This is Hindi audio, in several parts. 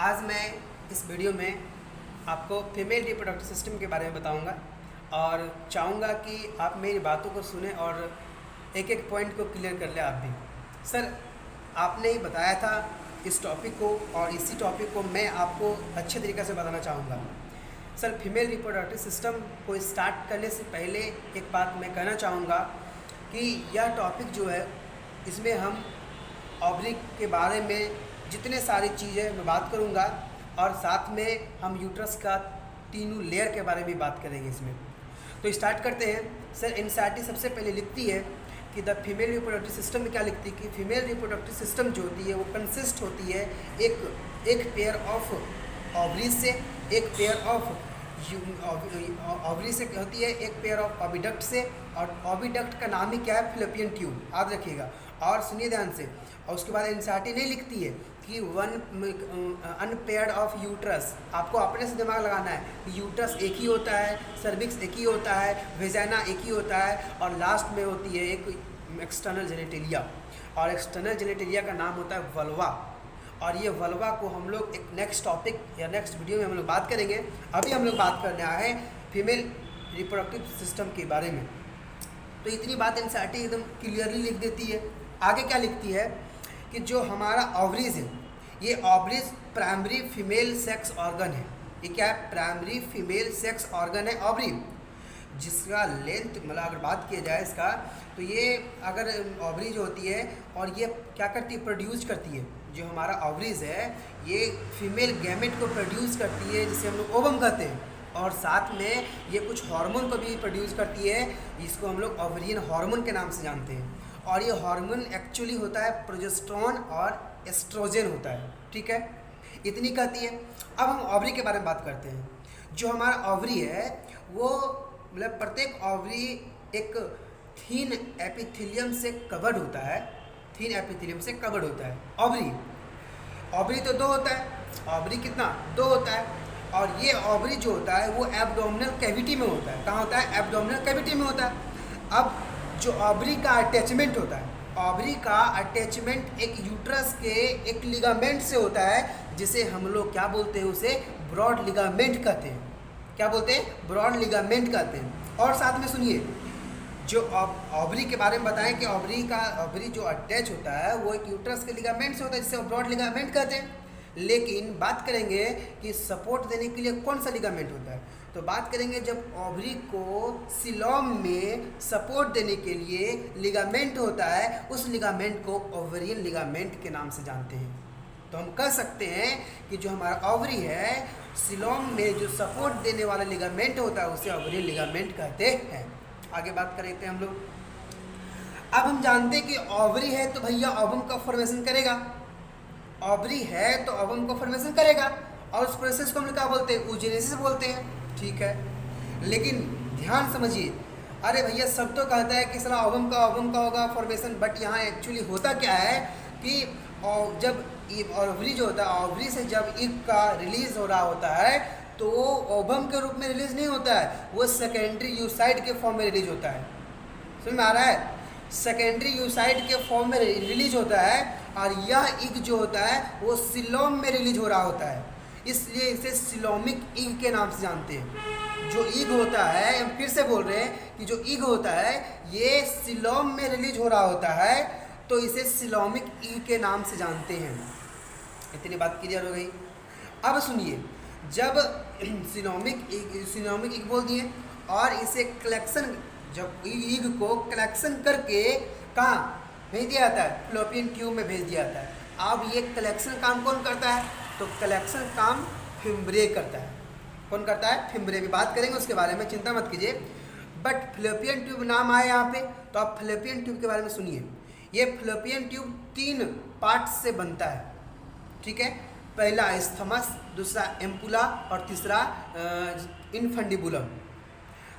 आज मैं इस वीडियो में आपको फीमेल रिप्रोडक्टिव सिस्टम के बारे में बताऊंगा और चाहूँगा कि आप मेरी बातों को सुने और एक एक पॉइंट को क्लियर कर ले आप भी। सर, आपने ही बताया था इस टॉपिक को और इसी टॉपिक को मैं आपको अच्छे तरीके से बताना चाहूँगा। सर, फीमेल रिप्रोडक्टिव सिस्टम को स्टार्ट करने से पहले एक बात मैं कहना चाहूँगा कि यह टॉपिक जो है इसमें हम ओवरी के बारे में जितने सारी चीज़ें मैं बात करूँगा और साथ में हम यूट्रस का तीनों लेयर के बारे में बात करेंगे इसमें। तो स्टार्ट करते हैं। सर, एनसीईआरटी सबसे पहले लिखती है कि द फीमेल रिप्रोडक्टिव सिस्टम में क्या लिखती है कि फीमेल रिप्रोडक्टिव सिस्टम जो होती है वो कंसिस्ट होती है एक पेयर ऑफ ओवरीज से, एक पेयर ऑफ ओवरी से होती है, एक पेयर ऑफ ओविडक्ट से, और ओविडक्ट का नाम ही क्या है? Fallopian tube. याद रखिएगा और सुनिए ध्यान से। और उसके बाद एनसीईआरटी नहीं लिखती है कि वन अनपेयर्ड ऑफ यूट्रस। आपको अपने से दिमाग लगाना है कि यूट्रस एक ही होता है, सर्विक्स एक ही होता है, वेजाइना एक ही होता है, और लास्ट में होती है एक एक्सटर्नल जेनिटेलिया, और एक्सटर्नल जेनिटेलिया का नाम होता है वल्वा। और ये वल्वा को हम लोग एक नेक्स्ट टॉपिक या नेक्स्ट वीडियो में हम लोग बात करेंगे। अभी हम लोग बात करने आए हैं फीमेल रिप्रोडक्टिव सिस्टम के बारे में। तो इतनी बात एनसीईआरटी एकदम क्लियरली लिख देती है। आगे क्या लिखती है कि जो हमारा ओवरीज है, ये ovaries primary female sex organ है। ये क्या है? प्राइमरी फीमेल सेक्स ऑर्गन है ओवरी, जिसका लेंथ मतलब अगर बात किया जाए इसका, तो ये अगर ओवरी जो होती है और ये क्या करती है? प्रोड्यूस करती है। जो हमारा ओवरीज है ये फीमेल गैमेट को प्रोड्यूस करती है, जिसे हम लोग ओवम कहते हैं, और साथ में ये कुछ हार्मोन को भी प्रोड्यूस करती है, जिसको हम लोग ओवेरियन हार्मोन के नाम से जानते हैं। और ये हार्मोन एक्चुअली होता है प्रोजेस्टेरोन और एस्ट्रोजन होता है। ठीक है, इतनी कहती है। अब हम ओवरी के बारे में बात करते हैं। जो हमारा ओवरी है वो मतलब प्रत्येक ओवरी एक थीन एपिथेलियम से कवर्ड होता है। थीन एपिथेलियम से कवर्ड होता है ओवरी तो दो होता है। ओवरी कितना? दो होता है। और ये ओवरी जो होता है वो एब्डोमिनल कैविटी में होता है। कहाँ होता है? एब्डोमिनल कैविटी में होता है। अब जो ओवरी का अटैचमेंट होता है, ओवरी का अटैचमेंट एक यूट्रस के एक लिगामेंट से होता है, जिसे हम लोग क्या बोलते हैं? उसे ब्रॉड लिगामेंट कहते हैं। क्या बोलते हैं? ब्रॉड लिगामेंट कहते हैं। और साथ में सुनिए, जो ओवरी के बारे में बताएं कि ओवरी जो अटैच होता है वो एक यूट्रस के लिगामेंट से होता है, जिसे ब्रॉड लिगामेंट कहते हैं। लेकिन बात करेंगे कि सपोर्ट देने के लिए कौन सा लिगामेंट होता है, तो बात करेंगे जब ओवरी को सिलोम में सपोर्ट देने के लिए लिगामेंट होता है, उस लिगामेंट को ओवेरियन लिगामेंट के नाम से जानते हैं। तो हम कह सकते हैं कि जो हमारा ओवरी है, सिलोम में जो सपोर्ट देने वाला लिगामेंट होता है उसे ओवेरियन लिगामेंट कहते हैं। आगे बात करते हैं हम लोग। अब हम जानते हैं कि ओवरी है तो भैया ओवम का फॉर्मेशन करेगा। ओवरी है तो ओवम का फॉर्मेशन करेगा, और उस प्रोसेस को हम लोग क्या बोलते हैं? oogenesis बोलते हैं। ठीक है, लेकिन ध्यान समझिए। अरे भैया, सब तो कहता है कि साला ओवम का होगा फॉर्मेशन, बट यहाँ एक्चुअली होता क्या है कि जब ओवरी जो होता है, ओवरी से जब इग का रिलीज हो रहा होता है तो वो ओवम के रूप में रिलीज नहीं होता है, वो सेकेंडरी यूसाइड के फॉर्म में रिलीज होता है। समझ में आ रहा है? सेकेंडरी यूसाइड के फॉर्म में रिलीज होता है, और यह इग जो होता है वो सिलोम में रिलीज हो रहा होता है, इसलिए इसे सिलोमिक इग के नाम से जानते हैं। जो इग होता है, हम फिर से बोल रहे हैं कि जो इग होता है ये सिलोम में रिलीज हो रहा होता है, तो इसे सिलोमिक इग के नाम से जानते हैं। इतनी बात क्लियर हो गई। अब सुनिए, जब सिलोमिक इग बोल दिए और इसे कलेक्शन, जब इग को कलेक्शन करके कहाँ भेज दिया जाता है? फैलोपियन ट्यूब में भेज दिया जाता है। अब ये कलेक्शन काम कौन करता है? तो कलेक्शन काम फिम्ब्रे करता है। कौन करता है? फिम्ब्रे। भी बात करेंगे उसके बारे में, चिंता मत कीजिए। बट फैलोपियन ट्यूब नाम आया यहाँ पे, तो आप फैलोपियन ट्यूब के बारे में सुनिए। ये फैलोपियन ट्यूब 3 पार्ट से बनता है। ठीक है, पहला स्थमस, दूसरा एम्पुला और तीसरा इनफंडिबुलम।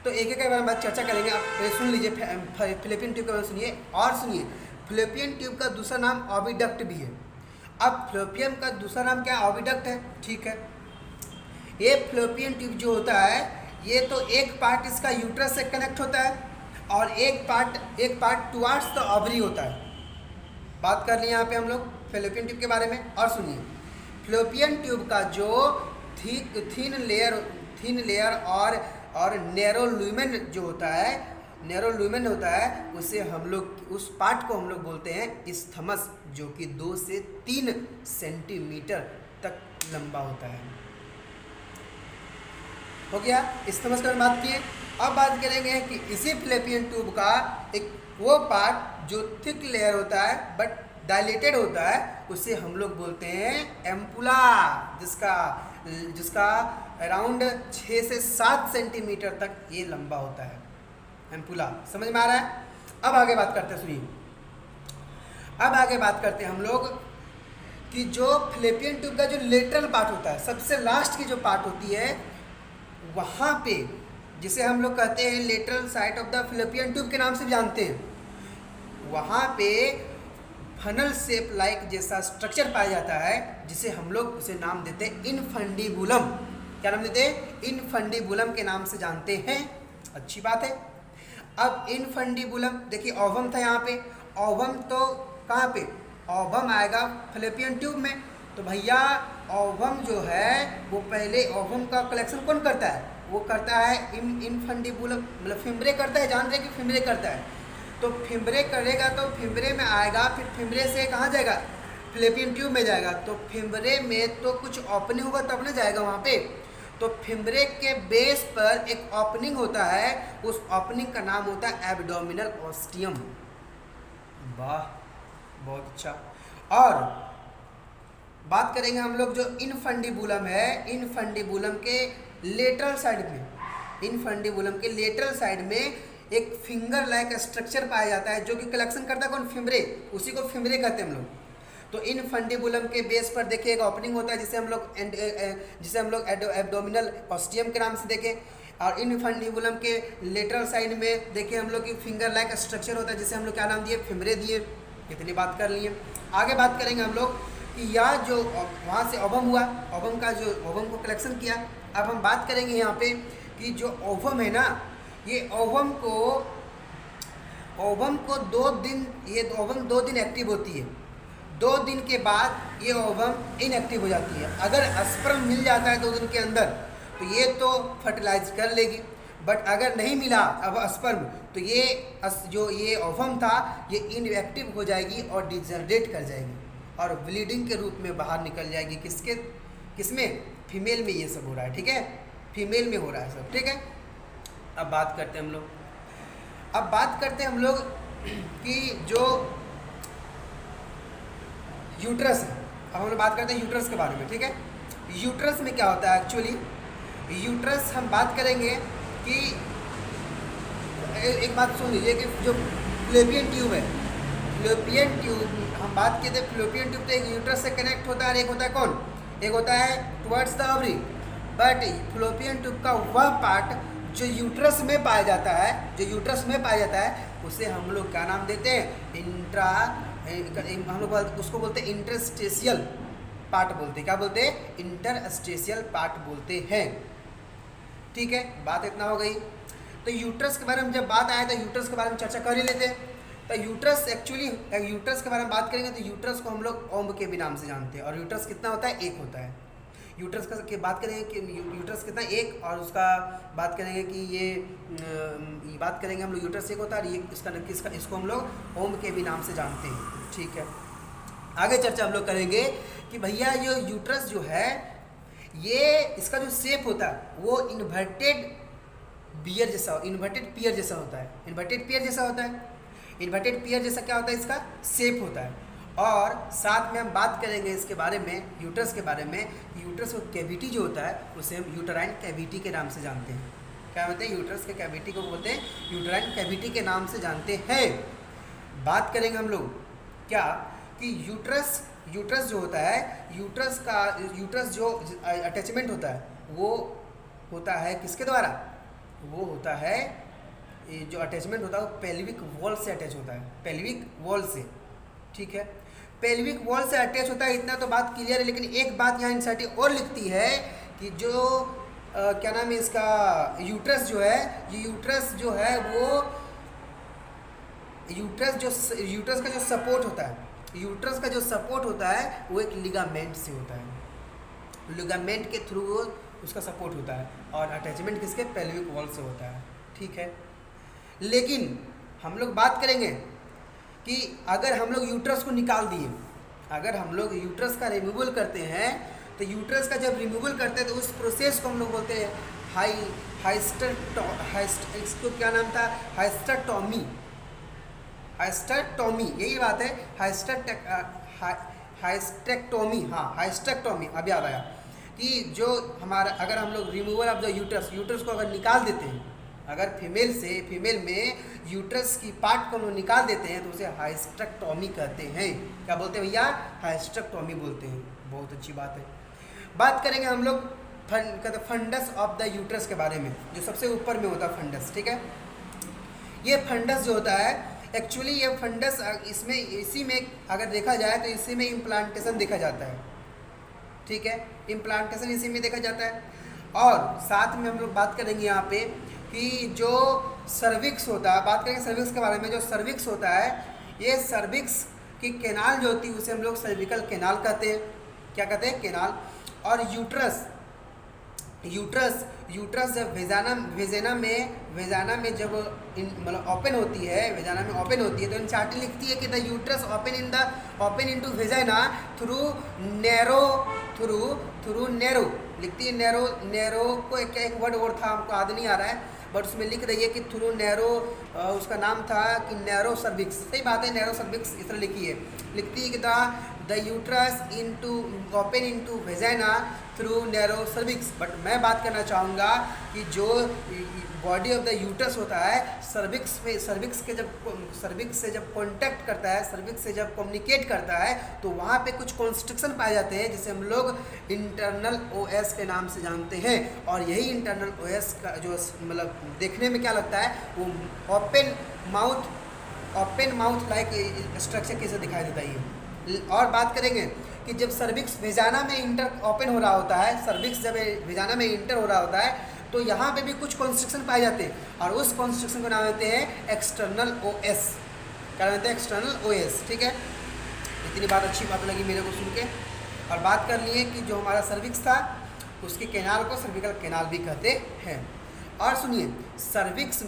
तो एक एक के बारे में चर्चा करेंगे। आप सुन लीजिए, फैलोपियन ट्यूब के बारे में सुनिए। और सुनिए, फैलोपियन ट्यूब का दूसरा नाम ओविडक्ट भी है। अब फैलोपियन का दूसरा नाम क्या? ओविडक्ट है। ठीक है, ये फैलोपियन ट्यूब जो होता है ये तो एक पार्ट इसका यूट्रस से कनेक्ट होता है, और एक पार्ट टुवार्ड्स द ओवरी होता है। बात कर लिए यहाँ पे हम लोग फैलोपियन ट्यूब के बारे में। और सुनिए, फ्लोपियन ट्यूब का जो थीन लेयर और नैरो लुमेन जो होता है, नैरो लुमेन होता है, उसे हम लोग उस पार्ट को हम लोग बोलते हैं इस्थमस, जो कि 2 से 3 सेंटीमीटर तक लंबा होता है। हो गया इस्थमस की बात किए। अब बात करेंगे कि इसी फ्लोपियन ट्यूब का एक वो पार्ट जो थिक लेयर होता है बट डायलेटेड होता है, उसे हम लोग बोलते हैं एम्पुला, जिसका अराउंड 6 से 7 सेंटीमीटर तक ये लंबा होता है, एम्पुला। समझ में आ रहा है? अब आगे बात करते हैं, सुनिए। अब आगे बात करते हैं हम लोग कि जो फ्लोपियन ट्यूब का जो लेटरल पार्ट होता है, सबसे लास्ट की जो पार्ट होती है, वहाँ पे जिसे हम लोग कहते हैं lateral side of the fallopian tube के नाम से जानते हैं, वहाँ पे फनल शेप लाइक जैसा स्ट्रक्चर पाया जाता है, जिसे हम लोग उसे नाम देते हैं इनफंडिबुलम। क्या नाम देते हैं? इनफंडिबुलम के नाम से जानते हैं। अच्छी बात है। अब इनफंडिबुलम देखिए, ओवम था यहाँ पे, ओवम तो कहाँ पे? ओवम आएगा फ्लोपियन ट्यूब में। तो भैया ओवम जो है वो पहले ओवम का कलेक्शन कौन करता है? वो करता है इनफंडिबुलम, मतलब फिम्ब्रे करता है। जान रहे कि फिम्ब्रे करता है, तो फिम्ब्रे करेगा तो फिम्ब्रे में आएगा, फिर फिम्ब्रे से कहाँ जाएगा? फ्लोपियन ट्यूब में जाएगा। तो फिम्ब्रे में तो कुछ ओपनिंग होगा तब ना जाएगा वहाँ पे। तो फिम्ब्रे के बेस पर एक ओपनिंग होता है, उस ओपनिंग का नाम होता है एब्डोमिनल ऑस्टियम। वाह, बहुत अच्छा। और बात करेंगे हम लोग जो इनफंडिबुलम है, इनफंडिबुलम के लेटरल साइड में, इनफंडिबुलम के लेटरल साइड में एक फिंगर लाइक स्ट्रक्चर पाया जाता है, जो कि कलेक्शन करता है कौन? फिम्ब्रे। उसी को फिम्ब्रे कहते हैं हम लोग। तो इनफंडिबुलम के बेस पर देखिए एक ओपनिंग होता है, जिसे हम लोग एब्डोमिनल ऑस्टियम के नाम से देखें। और इनफंडिबुलम के लेटरल साइड में देखिए हम लोग की फिंगर लाइक स्ट्रक्चर होता है, जिसे हम लोग क्या नाम दिए? फिम्ब्रे दिए। इतनी बात कर लिए। आगे बात करेंगे हम लोग कि यह जो वहाँ से ओवम हुआ, ओवम का जो ओवम को कलेक्शन किया। अब हम बात करेंगे यहाँ पे कि जो ओवम है ना, ये ओवम को 2 दिन, ये ओवम 2 दिन एक्टिव होती है। 2 दिन के बाद ये ओवम इनएक्टिव हो जाती है। अगर स्पर्म मिल जाता है 2 दिन के अंदर, तो ये तो फर्टिलाइज कर लेगी, बट अगर नहीं मिला अब स्पर्म, तो ये ओवम था, ये इनएक्टिव हो जाएगी और डिजनरेट कर जाएगी और ब्लीडिंग के रूप में बाहर निकल जाएगी। किसमें? फीमेल में ये सब हो रहा है। ठीक है, फीमेल में हो रहा है सब। ठीक है। अब बात करते हैं हम लोग कि जो यूट्रस है। अब हम लोग बात करते हैं यूट्रस के बारे में। ठीक है, यूट्रस में क्या होता है एक्चुअली? यूट्रस हम बात करेंगे कि एक बात सुन लीजिए कि जो फ्लोपियन ट्यूब है, फ्लोपियन ट्यूब हम बात किए थे, फ्लोपियन ट्यूब तो एक यूट्रस से कनेक्ट होता है और एक होता है कौन? एक होता है towards the ovary. But fallopian tube का वह पार्ट जो यूट्रस में पाया जाता है, उसे हम लोग क्या नाम देते हैं? हम लोग उसको बोलते हैं इंटरस्टेशियल पार्ट बोलते हैं। क्या बोलते हैं? इंटरस्टेशियल पार्ट बोलते हैं। ठीक है, बात इतना हो गई। तो यूट्रस के बारे में जब बात आया तो यूट्रस के बारे में चर्चा कर ही लेते हैं। तो यूट्रस एक्चुअली, यूट्रस के बारे में बात करेंगे तो यूट्रस को हम लोग ओम्ब के भी नाम से जानते हैं। और यूट्रस कितना होता है? 1 होता है। यूट्रस की बात करेंगे कि यूट्रस कितना? 1। और उसका बात करेंगे कि ये बात करेंगे हम लोग, यूट्रस 1 होता है और ये इसको हम लोग ओम्ब के भी नाम से जानते हैं। ठीक है, आगे चर्चा हम लोग करेंगे कि भैया ये यूट्रस जो है, ये इसका जो शेप होता है वो इन्वर्टेड पियर जैसा होता है। इन्वर्टेड पियर जैसा होता क्या होता है? इसका शेप होता है। और साथ में हम बात करेंगे इसके बारे में, यूट्रस के बारे में। यूट्रस का कैविटी जो होता है उसे हम यूटराइन कैविटी के नाम से जानते हैं। क्या बोलते हैं? यूट्रस के कैविटी को बोलते हैं यूटराइन कैविटी के नाम से जानते हैं। बात करेंगे हम लोग क्या कि यूट्रस जो होता है, यूट्रस जो अटैचमेंट होता है वो होता है किसके द्वारा? वो होता है, जो अटैचमेंट होता है वो पेल्विक वॉल से अटैच होता है, पेल्विक वॉल से। ठीक है, पेल्विक वॉल से अटैच होता है, इतना तो बात क्लियर है। लेकिन एक बात यहाँ इंसाइटी और लिखती है कि जो क्या नाम है इसका, यूट्रस जो है, ये यूट्रस जो है वो यूट्रस का जो सपोर्ट होता है वो एक लिगामेंट से होता है। लिगामेंट के थ्रू उसका सपोर्ट होता है, और अटैचमेंट किसके, पेल्विक वॉल से होता है। ठीक है, लेकिन हम लोग बात करेंगे कि अगर हम लोग यूट्रस को निकाल दिए, अगर हम लोग यूट्रस का रिमूवल करते हैं, तो यूट्रस का जब रिमूवल करते हैं तो उस प्रोसेस को हम लोग बोलते हैं इसको क्या नाम था, हाइस्टेक्टोमी, यही बात है, हाइस्टेक्टोमी। हाँ, हाइस्टेक्टोमी, अब याद आया कि जो हमारा, अगर हम लोग रिमूवल ऑफ द यूट्रस को अगर निकाल देते हैं, अगर फीमेल में यूट्रस की पार्ट को हम लोग निकाल देते हैं तो उसे हाइस्टेक्टोमी कहते हैं। क्या बोलते हैं भैया, हाइस्टेक्टोमी बोलते हैं। बहुत अच्छी बात है। बात करेंगे हम लोग फंडस ऑफ द यूट्रस के बारे में, जो सबसे ऊपर में होता है फंडस। ठीक है, ये फंडस जो होता है, एक्चुअली ये फंडस इसी में अगर देखा जाए तो इसी में इम्प्लांटेशन देखा जाता है। ठीक है, इम्प्लांटेशन इसी में देखा जाता है। और साथ में हम लोग बात करेंगे यहाँ पे कि जो सर्विक्स होता है, बात करेंगे सर्विक्स के बारे में। जो सर्विक्स होता है, ये सर्विक्स की कैनाल जो होती है उसे हम लोग सर्विकल कैनाल कहते हैं। क्या कहते हैं, कैनाल। और यूट्रस जब वेजाना में जब मतलब ओपन होती है, वेजाना में ओपन होती है, तो एनसीईआरटी लिखती है कि the uterus open into वेजाना through narrow लिखती है। नैरो को एक वर्ड और था, हमको याद नहीं आ रहा है, बट उसमें लिख रही है कि थ्रू नैरो, उसका नाम था कि नैरो सर्विक्स। सही बात है, नैरो सर्विक्स इस तरह लिखी है, लिखती है कि the uterus open into वेजाना through narrow cervix. But मैं बात करना चाहूँगा कि जो बॉडी ऑफ द यूट्रस होता है, सर्विक्स से जब कॉन्टैक्ट करता है, सर्विक्स से जब कम्युनिकेट करता है, तो वहाँ पे कुछ कॉन्स्ट्रिक्शन पाए जाते हैं जिसे हम लोग इंटरनल ओएस के नाम से जानते हैं। और यही इंटरनल ओएस का जो मतलब देखने में क्या लगता है, वो ओपन माउथ लाइक स्ट्रक्चर कैसे दिखाई देता है। और बात करेंगे कि जब सर्विक्स वेजाना में ओपन हो रहा होता है, सर्विक्स जब वेजाना में इंटर हो रहा होता है, तो यहाँ पे भी कुछ कॉन्स्ट्रिक्शन पाए जाते हैं, और उस कॉन्स्ट्रिक्शन को नाम देते हैं एक्सटर्नल ओएस। क्या नाम देते हैं, एक्सटर्नल ओएस। ठीक है, इतनी बात अच्छी बात लगी मेरे को सुन के। और बात कर लिए कि जो हमारा सर्विक्स था, उसके कैनाल को सर्विकल कैनाल भी कहते हैं। और सुनिए, सर्विक्स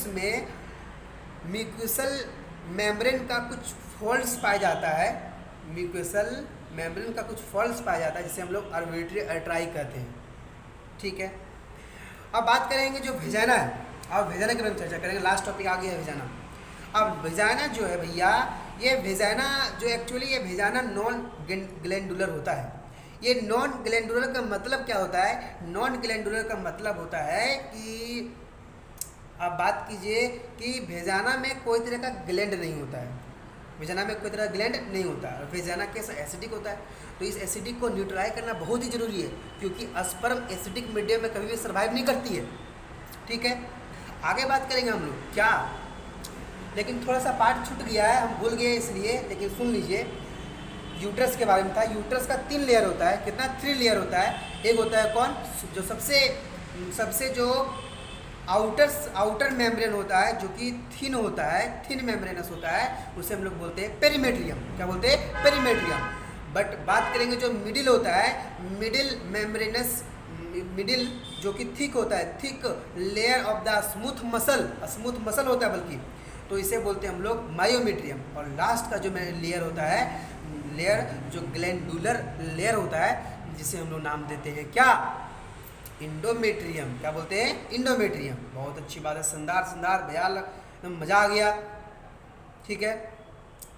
में म्यूकोसल मेम्ब्रेन का कुछ फॉल्ट्स पाया जाता है, जिसे हम लोग अर्बिट्री अल्ट्राई कहते हैं। ठीक है, अब बात करेंगे जो वेजाना है। अब वेजाना के बारे में चर्चा करेंगे, लास्ट टॉपिक आ गया है वेजाना। अब वेजाना जो है भैया, ये वेजाना जो एक्चुअली ये वेजाना नॉन ग्लैंडुलर होता है। ये नॉन ग्लैंडुलर का मतलब क्या होता है, नॉन ग्लैंडुलर का मतलब होता है कि आप बात कीजिए कि वेजाना में कोई तरह का ग्लैंड नहीं होता है, वेजाना में कोई तरह का ग्लैंड नहीं होता है। वेजाना कैसा एसिडिक होता है, तो इस एसिडिक को न्यूट्रलाइज करना बहुत ही ज़रूरी है, क्योंकि स्पर्म एसिडिक मीडियम में कभी भी सर्वाइव नहीं करती है। ठीक है, आगे बात करेंगे हम लोग क्या, लेकिन थोड़ा सा पार्ट छूट गया है, हम भूल गए इसलिए, लेकिन सुन लीजिए। यूट्रस के बारे में था। यूट्रस का 3 लेयर होता है, कितना, 3 लेयर होता है। एक होता है कौन, जो सबसे जो आउटर मेम्ब्रेन होता है, जो कि थिन होता है, थिन मेम्ब्रेनस होता है, उसे हम लोग बोलते हैं पेरीमेट्रियम। क्या बोलते हैं, पेरीमेट्रियम। बट बात करेंगे जो मिडिल होता है, मिडिल जो कि थिक होता है, thick layer of the smooth muscle होता है बल्कि, तो इसे बोलते हैं हम लोग मायोमेट्रियम। और लास्ट का जो लेयर होता है, जो ग्लैंडुलर लेयर होता है, जिसे हम लोग नाम देते हैं क्या, इंडोमेट्रियम। क्या बोलते हैं, इंडोमेट्रियम। बहुत अच्छी बात है, शानदार भैया, मज़ा आ गया। ठीक है,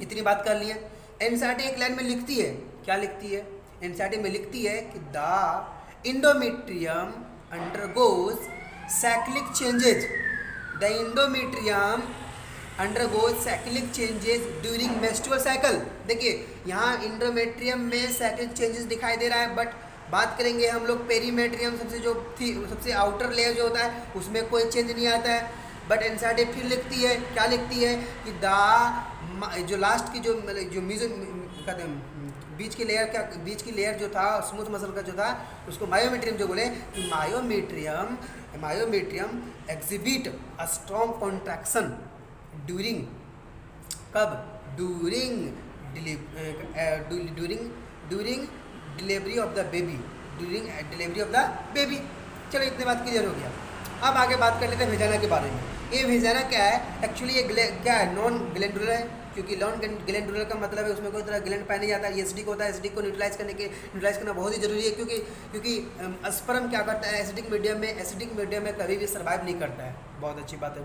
इतनी बात कर लिए। एनसीईआरटी एक लाइन में लिखती है, क्या लिखती है, एनसीईआरटी में लिखती है कि the endometrium undergoes cyclic changes, the endometrium undergoes cyclic changes during menstrual cycle. देखिए यहाँ इंडोमेट्रियम में साइक्लिक चेंजेस दिखाई दे रहा है, बट बात करेंगे हम लोग पेरीमेट्रियम सबसे आउटर लेयर जो होता है, उसमें कोई चेंज नहीं आता है। बट एनसीईआरटी फिर लिखती है, क्या लिखती है कि जो लास्ट की जो कहते हैं बीच की लेयर जो था, स्मूथ मसल का जो था, उसको मायोमेट्रियम जो बोले, कि myometrium exhibit a strong contraction during delivery of the baby, during delivery of the baby. चलो इतने बात क्लियर हो गया। अब आगे बात कर लेते हैं वेजाना के बारे में। ये वेजाना क्या है? एक्चुअली ये क्या है? नॉन ग्लैंडुलर है, क्योंकि नॉन ग्लैंडुलर का मतलब है उसमें कोई तरह ग्लैंड पाया नहीं जाता। ये एसिडिक होता है, एसिडिक को न्यूट्रलाइज करना बहुत ही जरूरी है, क्योंकि स्पर्म क्या करता है एसिडिक मीडियम में कभी भी सर्वाइव नहीं करता है। बहुत अच्छी बात है।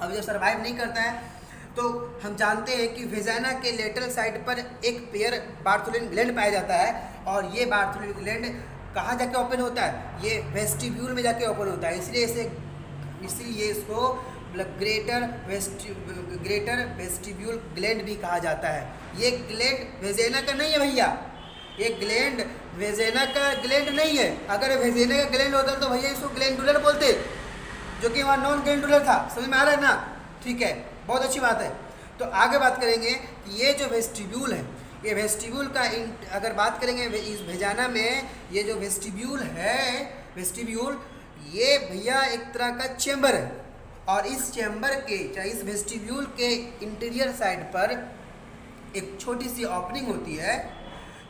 अब जब सर्वाइव नहीं करता है तो हम जानते हैं कि वेजाना के लेटरल साइड पर एक पेयर बार्थोलिन ग्लैंड पाया जाता है, और ये बार्थोलिन ग्लैंड कहाँ जाके ओपन होता है? ये वेस्टिब्यूल में जाके ओपन होता है। इसलिए इसको ग्रेटर वेस्टिब्यूल ग्लैंड भी कहा जाता है। ये ग्लैंड वेजाना का नहीं है भैया, ये ग्लैंड वेजाना का ग्लैंड नहीं है। अगर वेजाना का ग्लैंड होता तो भैया इसको ग्लैंडुलर बोलते, जो कि वहाँ नॉन ग्लैंडुलर था। समझ में आ रहा है ना? ठीक है, बहुत अच्छी बात है। तो आगे बात करेंगे कि ये जो वेस्टिब्यूल है, ये वेस्टिब्यूल का अगर बात करेंगे इस वेजाना में, ये जो वेस्टिब्यूल ये भैया एक तरह का चेम्बर है, और इस चेम्बर के इस वेस्टिब्यूल के इंटीरियर साइड पर एक छोटी सी ओपनिंग होती है,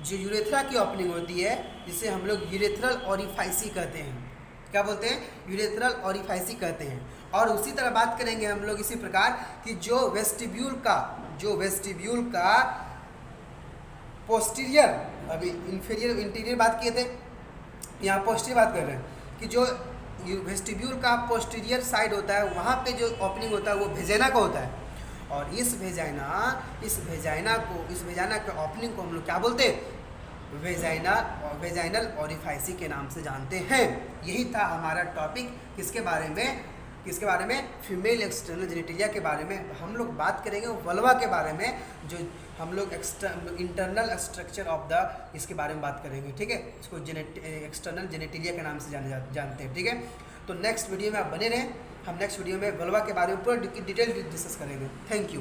जो यूरेथ्रा की ओपनिंग होती है, जिसे हम लोग यूरेथ्रल ओरिफाइसी कहते हैं। क्या बोलते हैं? यूरेथ्रल ओरिफाइसी कहते हैं। और उसी तरह बात करेंगे हम लोग इसी प्रकार कि जो वेस्टिब्यूल का पोस्टीरियर, अभी इंटीरियर बात किए थे, यहाँ पोस्टीरियर बात कर रहे हैं कि जो वेस्टिब्यूल का पोस्टीरियर साइड होता है, वहाँ पे जो ओपनिंग होता है वो वेजाना का होता है। और इस वेजाना के ओपनिंग को हम लोग क्या बोलते हैं? वेजाइनल ओरिफाइसी के नाम से जानते हैं। यही था हमारा टॉपिक। किसके बारे में? फीमेल एक्सटर्नल जेनिटेलिया के बारे में हम लोग बात करेंगे। वल्वा के बारे में, जो हम लोग इंटरनल स्ट्रक्चर ऑफ द इसके बारे में बात करेंगे। ठीक है, इसको एक्सटर्नल जेनिटेलिया के नाम से जानते हैं। ठीक है, तो नेक्स्ट वीडियो में आप बने रहें। हम नेक्स्ट वीडियो में वल्वा के बारे में पूरा डिटेल डिस्कस करेंगे। Thank you.